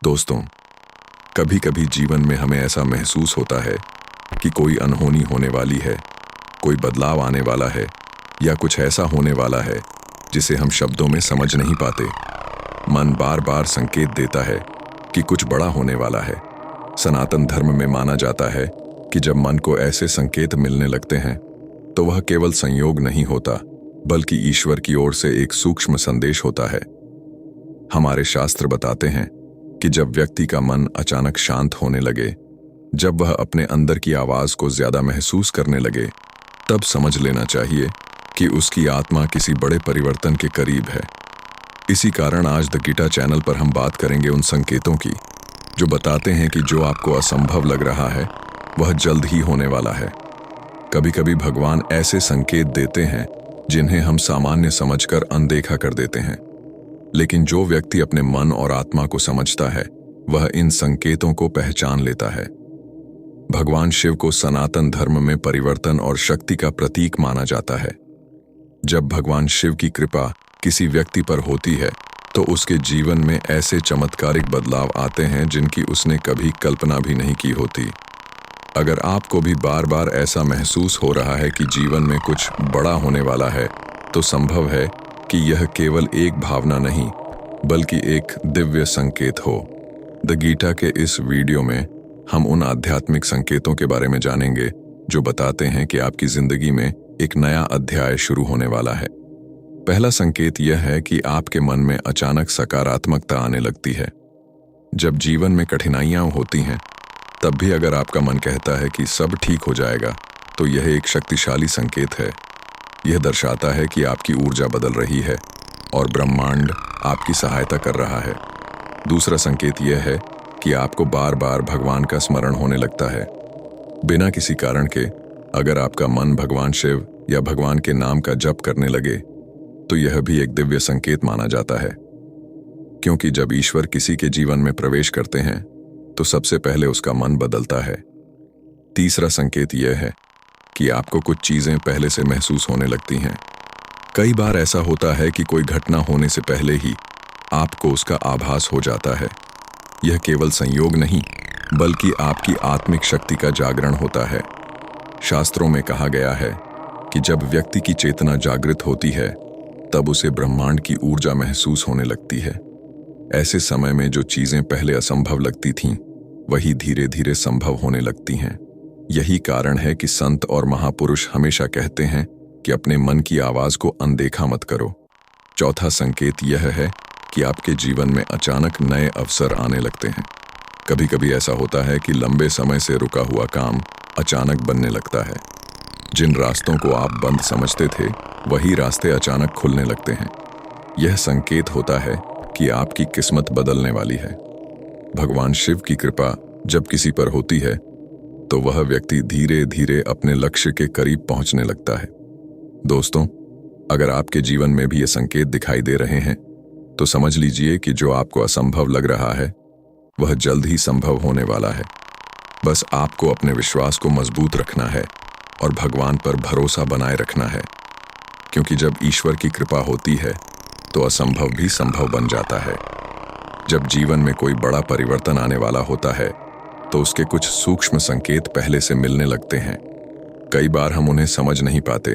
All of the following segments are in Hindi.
दोस्तों, कभी कभी जीवन में हमें ऐसा महसूस होता है कि कोई अनहोनी होने वाली है, कोई बदलाव आने वाला है या कुछ ऐसा होने वाला है जिसे हम शब्दों में समझ नहीं पाते। मन बार बार संकेत देता है कि कुछ बड़ा होने वाला है। सनातन धर्म में माना जाता है कि जब मन को ऐसे संकेत मिलने लगते हैं तो वह केवल संयोग नहीं होता, बल्कि ईश्वर की ओर से एक सूक्ष्म संदेश होता है। हमारे शास्त्र बताते हैं कि जब व्यक्ति का मन अचानक शांत होने लगे, जब वह अपने अंदर की आवाज को ज्यादा महसूस करने लगे, तब समझ लेना चाहिए कि उसकी आत्मा किसी बड़े परिवर्तन के करीब है। इसी कारण आज द गीता चैनल पर हम बात करेंगे उन संकेतों की जो बताते हैं कि जो आपको असंभव लग रहा है वह जल्द ही होने वाला है। कभी कभी भगवान ऐसे संकेत देते हैं जिन्हें हम सामान्य समझकर अनदेखा कर देते हैं, लेकिन जो व्यक्ति अपने मन और आत्मा को समझता है वह इन संकेतों को पहचान लेता है। भगवान शिव को सनातन धर्म में परिवर्तन और शक्ति का प्रतीक माना जाता है। जब भगवान शिव की कृपा किसी व्यक्ति पर होती है तो उसके जीवन में ऐसे चमत्कारिक बदलाव आते हैं जिनकी उसने कभी कल्पना भी नहीं की होती। अगर आपको भी बार बार ऐसा महसूस हो रहा है कि जीवन में कुछ बड़ा होने वाला है, तो संभव है कि यह केवल एक भावना नहीं बल्कि एक दिव्य संकेत हो। द गीता के इस वीडियो में हम उन आध्यात्मिक संकेतों के बारे में जानेंगे जो बताते हैं कि आपकी जिंदगी में एक नया अध्याय शुरू होने वाला है। पहला संकेत यह है कि आपके मन में अचानक सकारात्मकता आने लगती है। जब जीवन में कठिनाइयां होती हैं, तब भी अगर आपका मन कहता है कि सब ठीक हो जाएगा, तो यह एक शक्तिशाली संकेत है। यह दर्शाता है कि आपकी ऊर्जा बदल रही है और ब्रह्मांड आपकी सहायता कर रहा है। दूसरा संकेत यह है कि आपको बार बार भगवान का स्मरण होने लगता है। बिना किसी कारण के अगर आपका मन भगवान शिव या भगवान के नाम का जप करने लगे, तो यह भी एक दिव्य संकेत माना जाता है, क्योंकि जब ईश्वर किसी के जीवन में प्रवेश करते हैं तो सबसे पहले उसका मन बदलता है। तीसरा संकेत यह है कि आपको कुछ चीजें पहले से महसूस होने लगती हैं। कई बार ऐसा होता है कि कोई घटना होने से पहले ही आपको उसका आभास हो जाता है। यह केवल संयोग नहीं बल्कि आपकी आत्मिक शक्ति का जागरण होता है। शास्त्रों में कहा गया है कि जब व्यक्ति की चेतना जागृत होती है तब उसे ब्रह्मांड की ऊर्जा महसूस होने लगती है। ऐसे समय में जो चीजें पहले असंभव लगती थीं, वही धीरे धीरे संभव होने लगती हैं। यही कारण है कि संत और महापुरुष हमेशा कहते हैं कि अपने मन की आवाज को अनदेखा मत करो। चौथा संकेत यह है कि आपके जीवन में अचानक नए अवसर आने लगते हैं। कभी कभी ऐसा होता है कि लंबे समय से रुका हुआ काम अचानक बनने लगता है। जिन रास्तों को आप बंद समझते थे, वही रास्ते अचानक खुलने लगते हैं। यह संकेत होता है कि आपकी किस्मत बदलने वाली है। भगवान शिव की कृपा जब किसी पर होती है तो वह व्यक्ति धीरे धीरे अपने लक्ष्य के करीब पहुंचने लगता है। दोस्तों, अगर आपके जीवन में भी ये संकेत दिखाई दे रहे हैं, तो समझ लीजिए कि जो आपको असंभव लग रहा है वह जल्द ही संभव होने वाला है। बस आपको अपने विश्वास को मजबूत रखना है और भगवान पर भरोसा बनाए रखना है, क्योंकि जब ईश्वर की कृपा होती है तो असंभव भी संभव बन जाता है। जब जीवन में कोई बड़ा परिवर्तन आने वाला होता है तो उसके कुछ सूक्ष्म संकेत पहले से मिलने लगते हैं। कई बार हम उन्हें समझ नहीं पाते,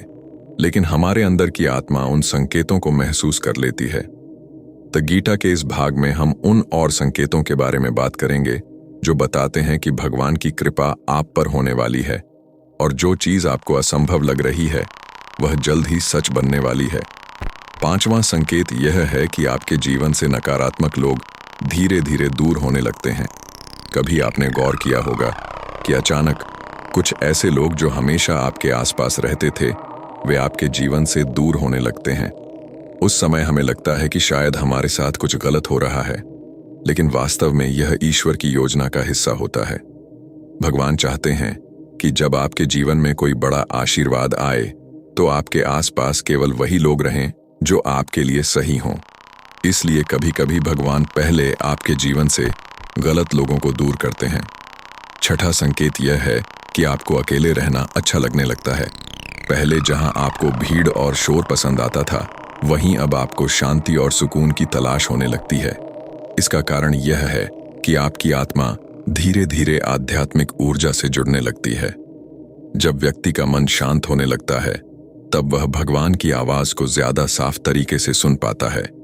लेकिन हमारे अंदर की आत्मा उन संकेतों को महसूस कर लेती है। द गीता के इस भाग में हम उन और संकेतों के बारे में बात करेंगे जो बताते हैं कि भगवान की कृपा आप पर होने वाली है और जो चीज आपको असंभव लग रही है वह जल्द ही सच बनने वाली है। पांचवां संकेत यह है कि आपके जीवन से नकारात्मक लोग धीरे धीरे दूर होने लगते हैं। कभी आपने गौर किया होगा कि अचानक कुछ ऐसे लोग जो हमेशा आपके आसपास रहते थे, वे आपके जीवन से दूर होने लगते हैं। उस समय हमें लगता है कि शायद हमारे साथ कुछ गलत हो रहा है, लेकिन वास्तव में यह ईश्वर की योजना का हिस्सा होता है। भगवान चाहते हैं कि जब आपके जीवन में कोई बड़ा आशीर्वाद आए तो आपके आसपास केवल वही लोग रहें जो आपके लिए सही हों। इसलिए कभी कभी भगवान पहले आपके जीवन से गलत लोगों को दूर करते हैं। छठा संकेत यह है कि आपको अकेले रहना अच्छा लगने लगता है। पहले जहां आपको भीड़ और शोर पसंद आता था, वहीं अब आपको शांति और सुकून की तलाश होने लगती है। इसका कारण यह है कि आपकी आत्मा धीरे धीरे आध्यात्मिक ऊर्जा से जुड़ने लगती है। जब व्यक्ति का मन शांत होने लगता है, तब वह भगवान की आवाज को ज्यादा साफ तरीके से सुन पाता है।